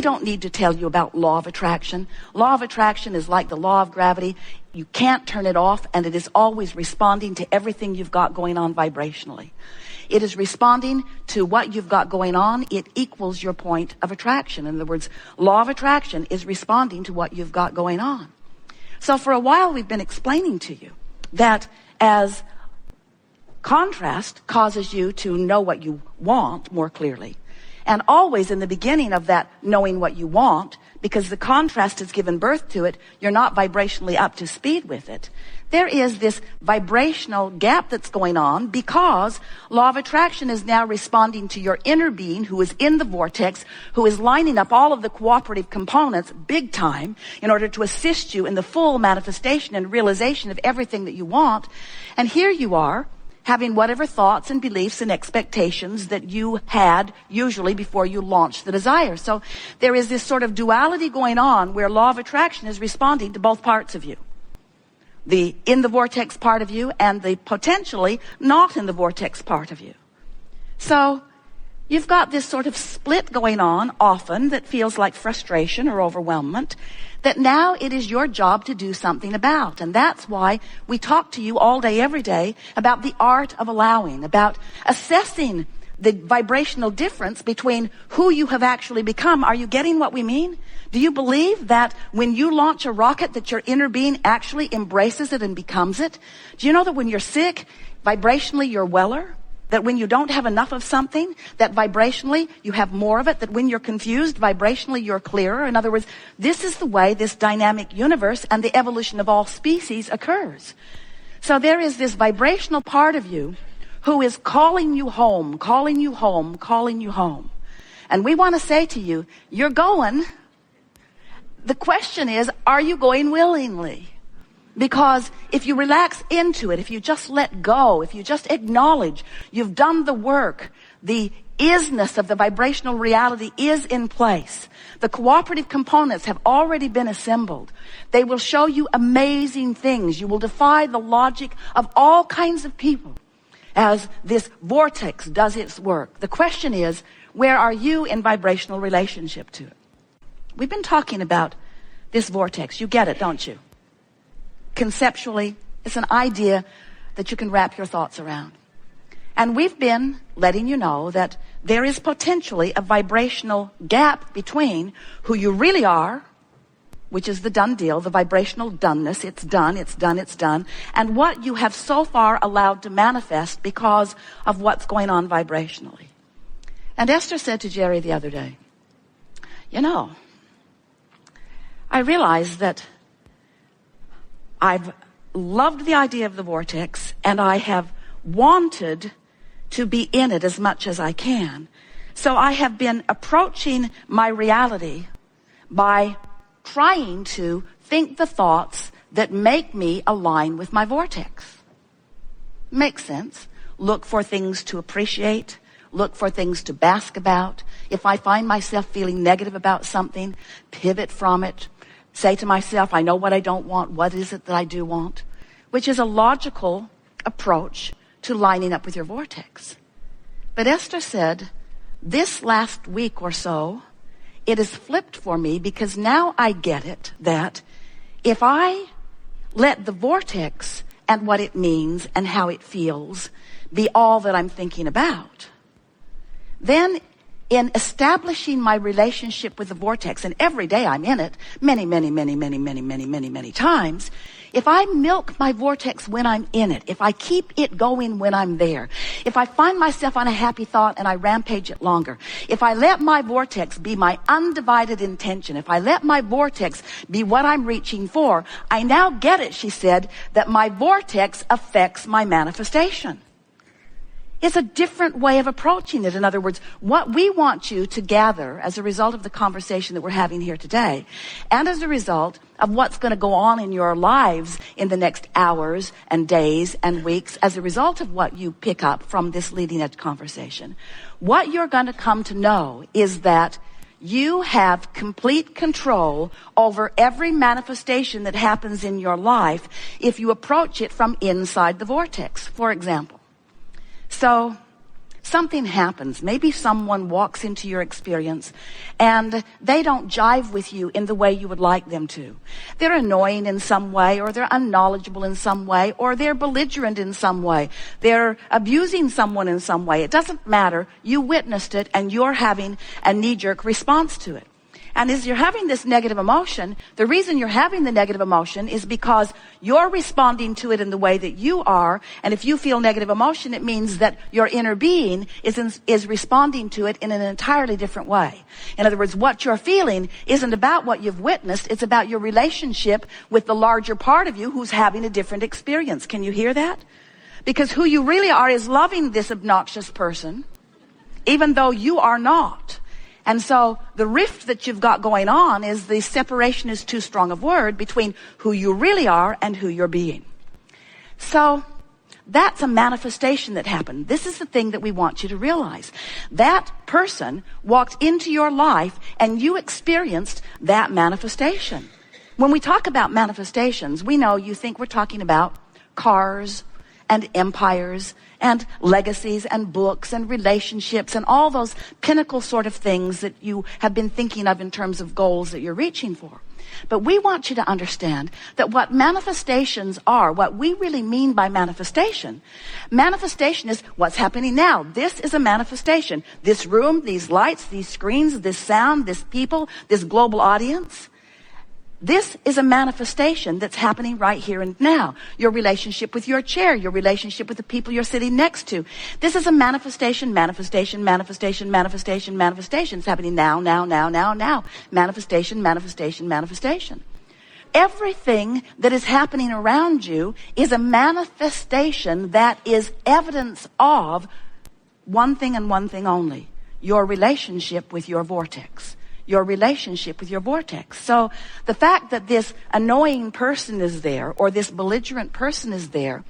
don't need to tell you about law of attraction. Law of attraction is like the law of gravity. You can't turn it off, and it is always responding to everything you've got going on vibrationally. It is responding to what you've got going on. It equals your point of attraction. In other words, law of attraction is responding to what you've got going on. So for a while, we've been explaining to you that as contrast causes you to know what you want more clearly, and always in the beginning of that knowing what you want, because the contrast has given birth to it, you're not vibrationally up to speed with it. There is this vibrational gap that's going on because law of attraction is now responding to your inner being who is in the vortex, who is lining up all of the cooperative components big time in order to assist you in the full manifestation and realization of everything that you want. And here you are, having whatever thoughts and beliefs and expectations that you had usually before you launched the desire. So there is this sort of duality going on where law of attraction is responding to both parts of you. The in the vortex part of you and the potentially not in the vortex part of you. So you've got this sort of split going on often that feels like frustration or overwhelmment, that now it is your job to do something about. And that's why we talk to you all day, every day about the art of allowing, about assessing the vibrational difference between who you have actually become. Are you getting what we mean? Do you believe that when you launch a rocket that your inner being actually embraces it and becomes it? Do you know that when you're sick, vibrationally you're weller? That when you don't have enough of something, that vibrationally you have more of it, that when you're confused, vibrationally you're clearer. In other words, this is the way this dynamic universe and the evolution of all species occurs. So there is this vibrational part of you who is calling you home, calling you home, calling you home. And we want to say to you, you're going. The question is, are you going willingly? Because if you relax into it, if you just let go, if you just acknowledge you've done the work, the isness of the vibrational reality is in place. The cooperative components have already been assembled. They will show you amazing things. You will defy the logic of all kinds of people as this vortex does its work. The question is, where are you in vibrational relationship to it? We've been talking about this vortex. You get it, don't you? Conceptually, it's an idea that you can wrap your thoughts around. And we've been letting you know that there is potentially a vibrational gap between who you really are, which is the done deal, the vibrational doneness, it's done, it's done, it's done, and what you have so far allowed to manifest because of what's going on vibrationally. And Esther said to Jerry the other day, you know, I realized that I've loved the idea of the vortex, and I have wanted to be in it as much as I can. So I have been approaching my reality by trying to think the thoughts that make me align with my vortex. Makes sense. Look for things to appreciate. Look for things to bask about. If I find myself feeling negative about something, pivot from it. Say to myself, I know what I don't want. What is it that I do want? Which is a logical approach to lining up with your vortex. But Esther said, this last week or so, it has flipped for me because now I get it that if I let the vortex and what it means and how it feels be all that I'm thinking about, then in establishing my relationship with the vortex, and every day I'm in it, many times, if I milk my vortex when I'm in it, if I keep it going when I'm there, if I find myself on a happy thought and I rampage it longer, if I let my vortex be my undivided intention, if I let my vortex be what I'm reaching for, I now get it, she said, that my vortex affects my manifestation. It's a different way of approaching it. In other words, what we want you to gather as a result of the conversation that we're having here today, and as a result of what's going to go on in your lives in the next hours and days and weeks, as a result of what you pick up from this leading edge conversation, what you're going to come to know is that you have complete control over every manifestation that happens in your life if you approach it from inside the vortex, for example. So something happens. Maybe someone walks into your experience and they don't jive with you in the way you would like them to. They're annoying in some way, or they're unknowledgeable in some way, or they're belligerent in some way. They're abusing someone in some way. It doesn't matter. You witnessed it and you're having a knee-jerk response to it. And as you're having this negative emotion, the reason you're having the negative emotion is because you're responding to it in the way that you are. And if you feel negative emotion, it means that your inner being is responding to it in an entirely different way. In other words, what you're feeling isn't about what you've witnessed. It's about your relationship with the larger part of you who's having a different experience. Can you hear that? Because who you really are is loving this obnoxious person, even though you are not. And so the rift that you've got going on is the separation is too strong a word between who you really are and who you're being. So that's a manifestation that happened. This is the thing that we want you to realize. That person walked into your life and you experienced that manifestation. When we talk about manifestations, we know you think we're talking about cars and empires and legacies and books and relationships and all those pinnacle sort of things that you have been thinking of in terms of goals that you're reaching for. But we want you to understand that what manifestations are, what we really mean by manifestation is what's happening now. This is a manifestation. This room, these lights, these screens, this sound, this people, this global audience. This is a manifestation that's happening right here and now. Your relationship with your chair, your relationship with the people you're sitting next to. This is a manifestation. It's happening now. Manifestation. Everything that is happening around you is a manifestation that is evidence of one thing and one thing only. Your relationship with your vortex. Your relationship with your vortex. So the fact that this annoying person is there or this belligerent person is there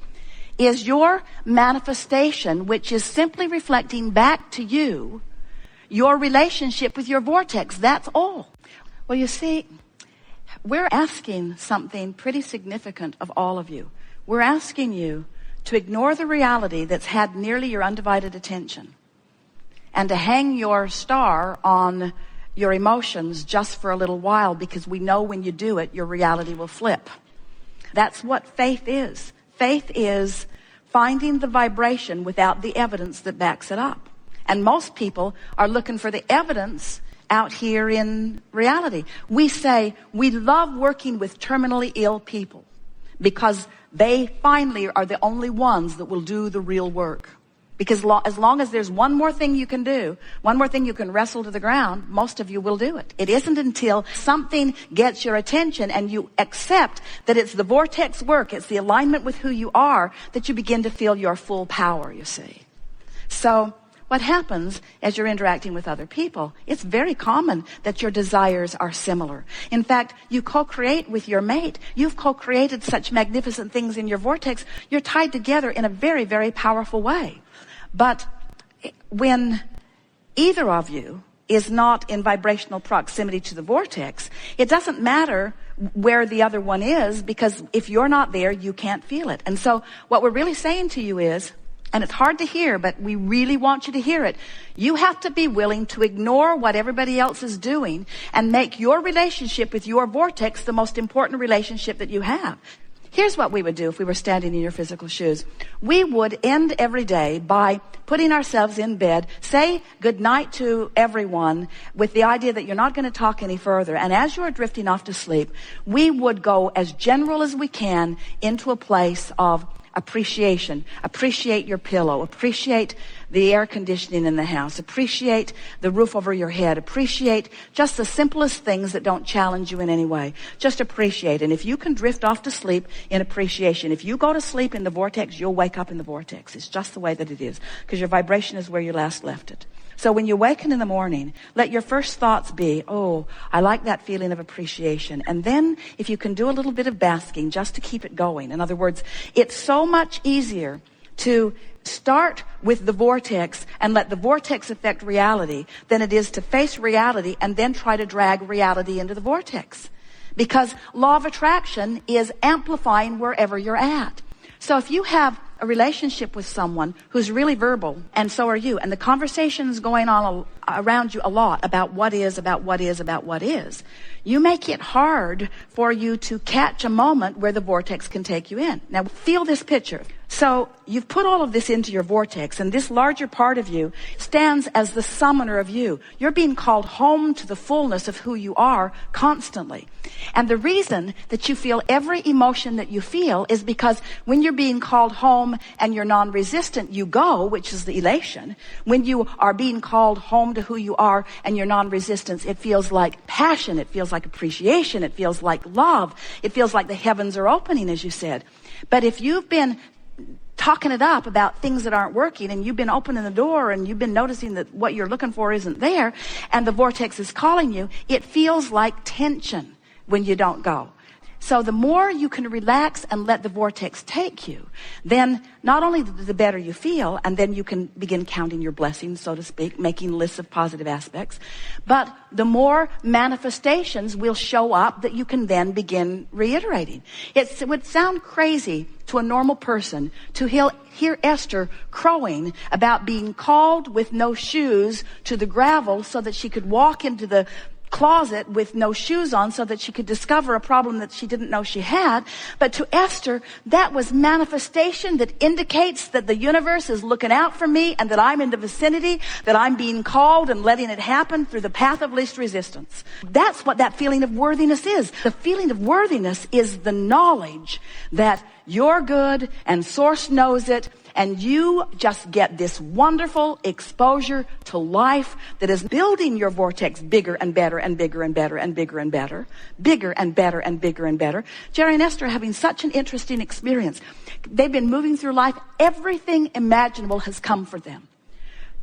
is your manifestation, which is simply reflecting back to you your relationship with your vortex. That's all. Well, you see, we're asking something pretty significant of all of you. We're asking you to ignore the reality that's had nearly your undivided attention and to hang your star on your emotions just for a little while, because we know when you do it, your reality will flip. That's what faith is. Faith is finding the vibration without the evidence that backs it up. And most people are looking for the evidence out here in reality. We say we love working with terminally ill people because they finally are the only ones that will do the real work. Because as long as there's one more thing you can do, one more thing you can wrestle to the ground, most of you will do it. It isn't until something gets your attention and you accept that it's the vortex work, it's the alignment with who you are, that you begin to feel your full power, you see. So what happens as you're interacting with other people, it's very common that your desires are similar. In fact, you co-create with your mate. You've co-created such magnificent things in your vortex. You're tied together in a very, very powerful way. But when either of you is not in vibrational proximity to the vortex, it doesn't matter where the other one is, because if you're not there, you can't feel it. And so what we're really saying to you is, and it's hard to hear, but we really want you to hear it, you have to be willing to ignore what everybody else is doing and make your relationship with your vortex the most important relationship that you have. Here's what we would do if we were standing in your physical shoes. We would end every day by putting ourselves in bed, say goodnight to everyone with the idea that you're not going to talk any further. And as you're drifting off to sleep, we would go as general as we can into a place of appreciation. Appreciate your pillow. Appreciate the air conditioning in the house. Appreciate the roof over your head. Appreciate just the simplest things that don't challenge you in any way. Just appreciate. And if you can drift off to sleep in appreciation, if you go to sleep in the vortex, you'll wake up in the vortex. It's just the way that it is, because your vibration is where you last left it. So when you waken in the morning, let your first thoughts be, oh, I like that feeling of appreciation. And then if you can do a little bit of basking just to keep it going. In other words, it's so much easier to start with the vortex and let the vortex affect reality than it is to face reality and then try to drag reality into the vortex. Because law of attraction is amplifying wherever you're at. So if you have a relationship with someone who's really verbal, and so are you, and the conversation is going on around you a lot about what is, you make it hard for you to catch a moment where the vortex can take you in. Now, feel this picture. So you've put all of this into your vortex, and this larger part of you stands as the summoner of you. You're being called home to the fullness of who you are constantly. And the reason that you feel every emotion that you feel is because when you're being called home and you're non-resistant, you go, which is the elation. When you are being called home to who you are and you're non-resistant, it feels like passion, it feels like appreciation, it feels like love, it feels like the heavens are opening, as you said. But if you've been talking it up about things that aren't working, and you've been opening the door and you've been noticing that what you're looking for isn't there, and the vortex is calling you, it feels like tension when you don't go. So the more you can relax and let the vortex take you, then not only the better you feel, and then you can begin counting your blessings, so to speak, making lists of positive aspects, but the more manifestations will show up that you can then begin reiterating. It would sound crazy to a normal person to hear Esther crowing about being called with no shoes to the gravel so that she could walk into the closet with no shoes on so that she could discover a problem that she didn't know she had. But to Esther, that was manifestation that indicates that the universe is looking out for me and that I'm in the vicinity, that I'm being called and letting it happen through the path of least resistance. That's what that feeling of worthiness is. The feeling of worthiness is the knowledge that you're good and Source knows it, and you just get this wonderful exposure to life that is building your vortex bigger and better and bigger and better and bigger and better, bigger and better and bigger and better. Jerry and Esther are having such an interesting experience. They've been moving through life. Everything imaginable has come for them.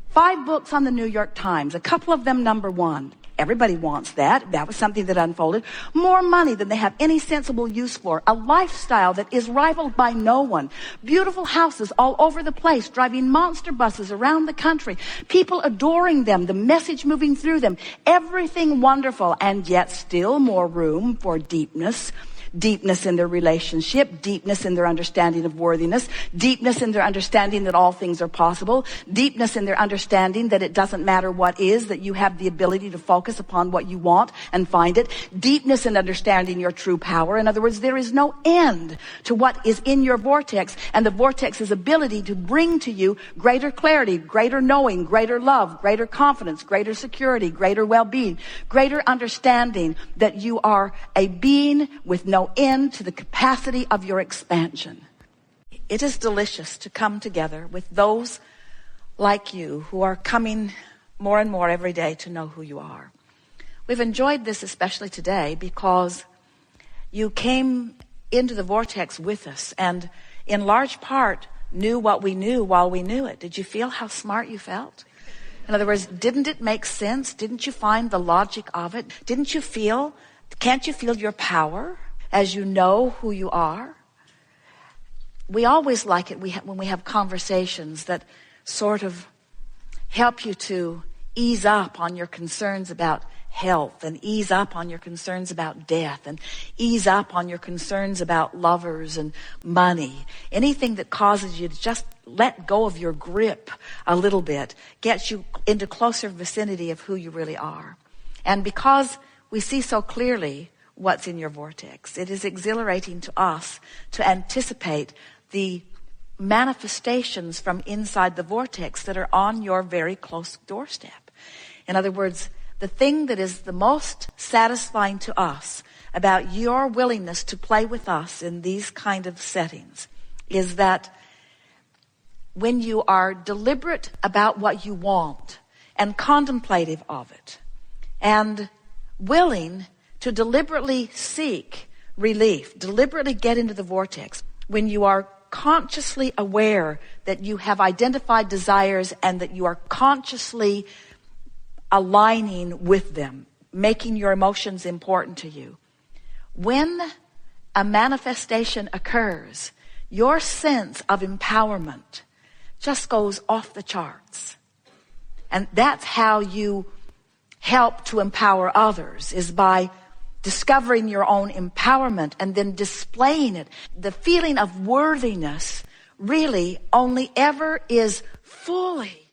5 books on the New York Times, a couple of them #1. Everybody wants that. That was something that unfolded. More money than they have any sensible use for. A lifestyle that is rivaled by no one. Beautiful houses all over the place, driving monster buses around the country. People adoring them, the message moving through them. Everything wonderful, and yet still more room for deepness. Deepness in their relationship, deepness in their understanding of worthiness, deepness in their understanding that all things are possible, deepness in their understanding that it doesn't matter what is, that you have the ability to focus upon what you want and find it, deepness in understanding your true power. In other words, there is no end to what is in your vortex, and the vortex's ability to bring to you greater clarity, greater knowing, greater love, greater confidence, greater security, greater well-being, greater understanding that you are a being with no end to the capacity of your expansion. It is delicious to come together with those like you who are coming more and more every day to know who you are. We've enjoyed this especially today because you came into the vortex with us and in large part knew what we knew while we knew it. Did you feel how smart you felt? In other words, didn't it make sense? Didn't you find the logic of it? Can't you feel your power as you know who you are? We always like it when we have conversations that sort of help you to ease up on your concerns about health, and ease up on your concerns about death, and ease up on your concerns about lovers and money. Anything that causes you to just let go of your grip a little bit gets you into closer vicinity of who you really are. And because we see so clearly what's in your vortex, it is exhilarating to us to anticipate the manifestations from inside the vortex that are on your very close doorstep. In other words, the thing that is the most satisfying to us about your willingness to play with us in these kind of settings is that when you are deliberate about what you want and contemplative of it and willing to deliberately seek relief, deliberately get into the vortex, when you are consciously aware that you have identified desires and that you are consciously aligning with them, making your emotions important to you. When a manifestation occurs, your sense of empowerment just goes off the charts. And that's how you help to empower others, is by discovering your own empowerment and then displaying it. The feeling of worthiness really only ever is fully